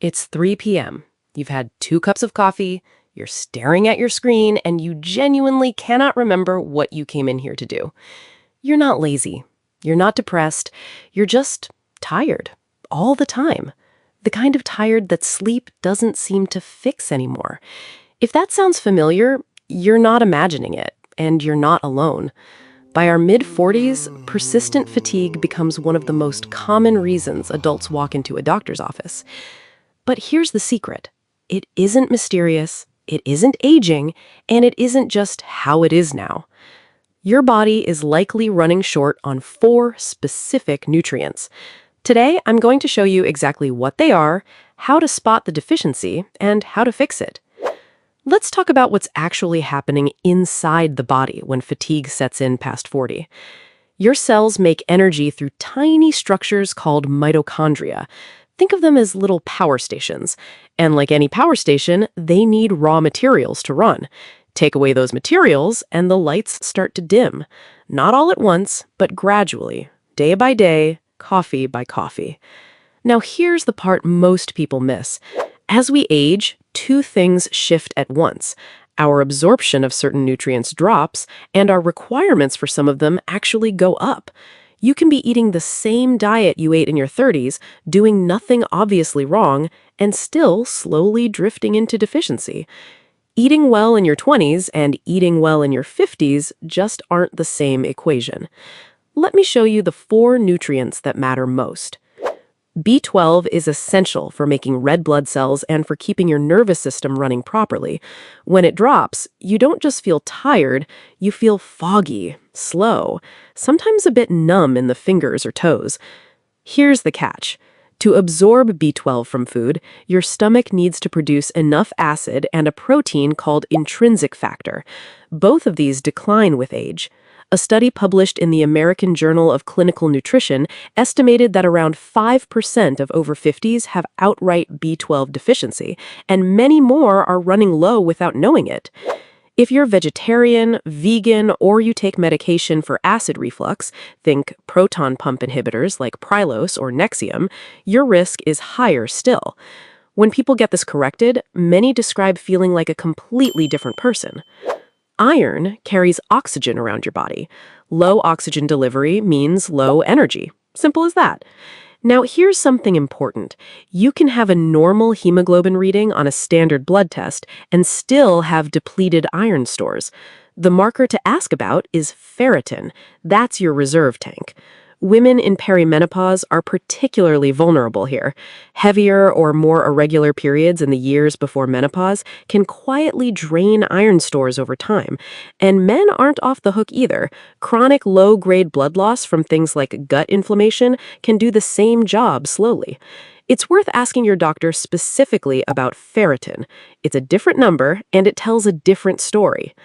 It's 3 p.m. You've had 2 cups of coffee, you're staring at your screen, and you genuinely cannot remember what you came in here to do. You're not lazy. You're not depressed. You're just tired. All the time. The kind of tired that sleep doesn't seem to fix anymore. If that sounds familiar, you're not imagining it, and you're not alone. By our mid-40s, persistent fatigue becomes one of the most common reasons adults walk into a doctor's office. But here's the secret. It isn't mysterious, it isn't aging, and it isn't just how it is now. Your body is likely running short on 4 specific nutrients. Today, I'm going to show you exactly what they are, how to spot the deficiency, and how to fix it. Let's talk about what's actually happening inside the body when fatigue sets in past 40. Your cells make energy through tiny structures called mitochondria. Think of them as little power stations. And like any power station, they need raw materials to run. Take away those materials, and the lights start to dim. Not all at once, but gradually, day by day, coffee by coffee. Now here's the part most people miss. As we age, 2 things shift at once. Our absorption of certain nutrients drops, and our requirements for some of them actually go up. You can be eating the same diet you ate in your 30s, doing nothing obviously wrong, and still slowly drifting into deficiency. Eating well in your 20s and eating well in your 50s just aren't the same equation. Let me show you the 4 nutrients that matter most. B12 is essential for making red blood cells and for keeping your nervous system running properly. When it drops, you don't just feel tired, you feel foggy, slow, sometimes a bit numb in the fingers or toes. Here's the catch. To absorb B12 from food, your stomach needs to produce enough acid and a protein called intrinsic factor. Both of these decline with age. A study published in the American Journal of Clinical Nutrition estimated that around 5% of over 50s have outright B12 deficiency, and many more are running low without knowing it. If you're vegetarian, vegan, or you take medication for acid reflux, think proton pump inhibitors like Prilose or Nexium, your risk is higher still. When people get this corrected, many describe feeling like a completely different person. Iron carries oxygen around your body. Low oxygen delivery means low energy. Simple as that. Now, here's something important. You can have a normal hemoglobin reading on a standard blood test and still have depleted iron stores. The marker to ask about is ferritin. That's your reserve tank. Women in perimenopause are particularly vulnerable here. Heavier or more irregular periods in the years before menopause can quietly drain iron stores over time. And men aren't off the hook either. Chronic low-grade blood loss from things like gut inflammation can do the same job slowly. It's worth asking your doctor specifically about ferritin. It's a different number, and it tells a different story.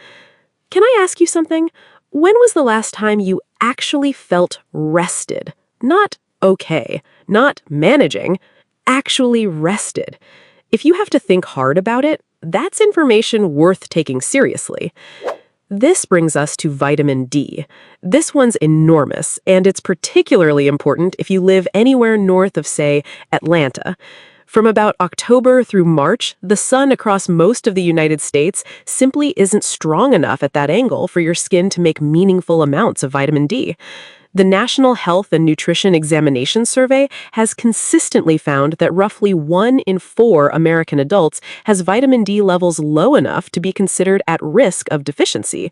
Can I ask you something? When was the last time you actually felt rested? Not okay, not managing, actually rested. If you have to think hard about it, that's information worth taking seriously. This brings us to vitamin D. This one's enormous, and it's particularly important if you live anywhere north of, say, Atlanta. From about October through March, the sun across most of the United States simply isn't strong enough at that angle for your skin to make meaningful amounts of vitamin D. The National Health and Nutrition Examination Survey has consistently found that roughly 1 in 4 American adults has vitamin D levels low enough to be considered at risk of deficiency.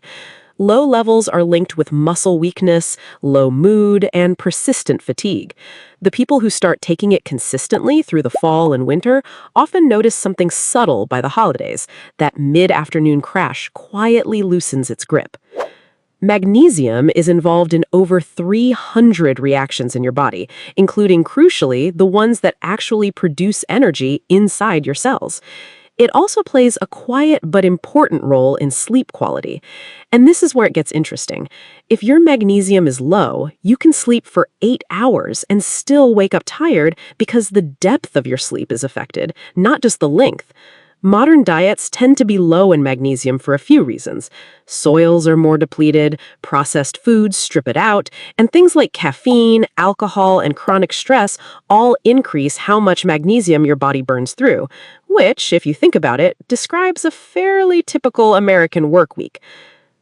Low levels are linked with muscle weakness, low mood, and persistent fatigue. The people who start taking it consistently through the fall and winter often notice something subtle by the holidays. That mid-afternoon crash quietly loosens its grip. Magnesium is involved in over 300 reactions in your body, including, crucially, the ones that actually produce energy inside your cells. It also plays a quiet but important role in sleep quality. And this is where it gets interesting. If your magnesium is low, you can sleep for 8 hours and still wake up tired because the depth of your sleep is affected, not just the length. Modern diets tend to be low in magnesium for a few reasons. Soils are more depleted, processed foods strip it out, and things like caffeine, alcohol, and chronic stress all increase how much magnesium your body burns through, which, if you think about it, describes a fairly typical American work week.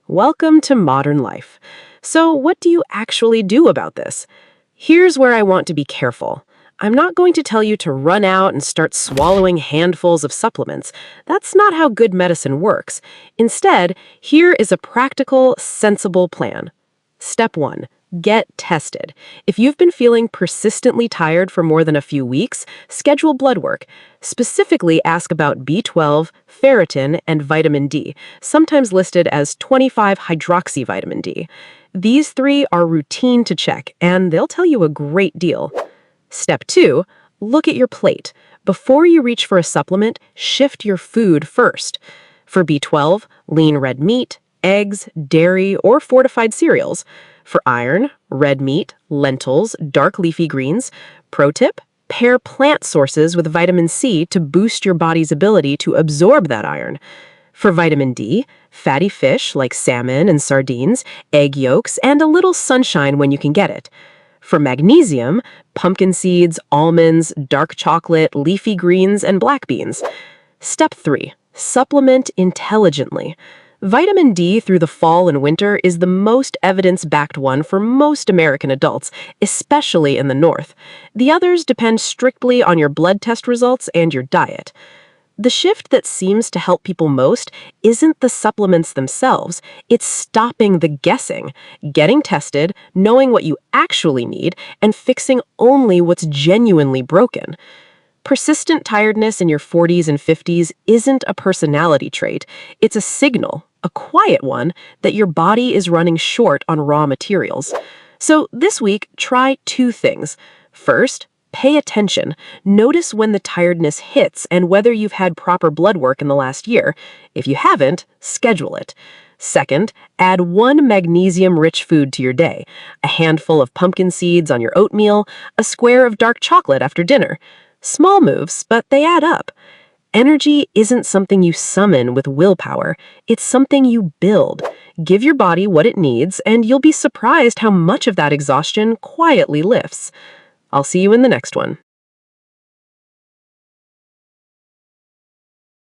Welcome to modern life. So, what do you actually do about this? Here's where I want to be careful. I'm not going to tell you to run out and start swallowing handfuls of supplements. That's not how good medicine works. Instead, here is a practical, sensible plan. Step 1. Get tested. If you've been feeling persistently tired for more than a few weeks, schedule blood work. Specifically, ask about B12, ferritin, and vitamin D, sometimes listed as 25-hydroxyvitamin D. These three are routine to check, and they'll tell you a great deal. Step 2, look at your plate. Before you reach for a supplement, shift your food first. For B12, lean red meat, eggs, dairy, or fortified cereals. For iron, red meat, lentils, dark leafy greens. Pro tip, pair plant sources with vitamin C to boost your body's ability to absorb that iron. For vitamin D, fatty fish like salmon and sardines, egg yolks, and a little sunshine when you can get it. For magnesium, pumpkin seeds, almonds, dark chocolate, leafy greens, and black beans. Step 3. Supplement intelligently. Vitamin D through the fall and winter is the most evidence-backed one for most American adults, especially in the North. The others depend strictly on your blood test results and your diet. The shift that seems to help people most isn't the supplements themselves, it's stopping the guessing, getting tested, knowing what you actually need, and fixing only what's genuinely broken. Persistent tiredness in your 40s and 50s isn't a personality trait, it's a signal, a quiet one, that your body is running short on raw materials. So this week, try 2 things. First, pay attention. Notice when the tiredness hits and whether you've had proper blood work in the last year. If you haven't, schedule it. Second, add 1 magnesium-rich food to your day. A handful of pumpkin seeds on your oatmeal, a square of dark chocolate after dinner. Small moves, but they add up. Energy isn't something you summon with willpower. It's something you build. Give your body what it needs, and you'll be surprised how much of that exhaustion quietly lifts. I'll see you in the next one.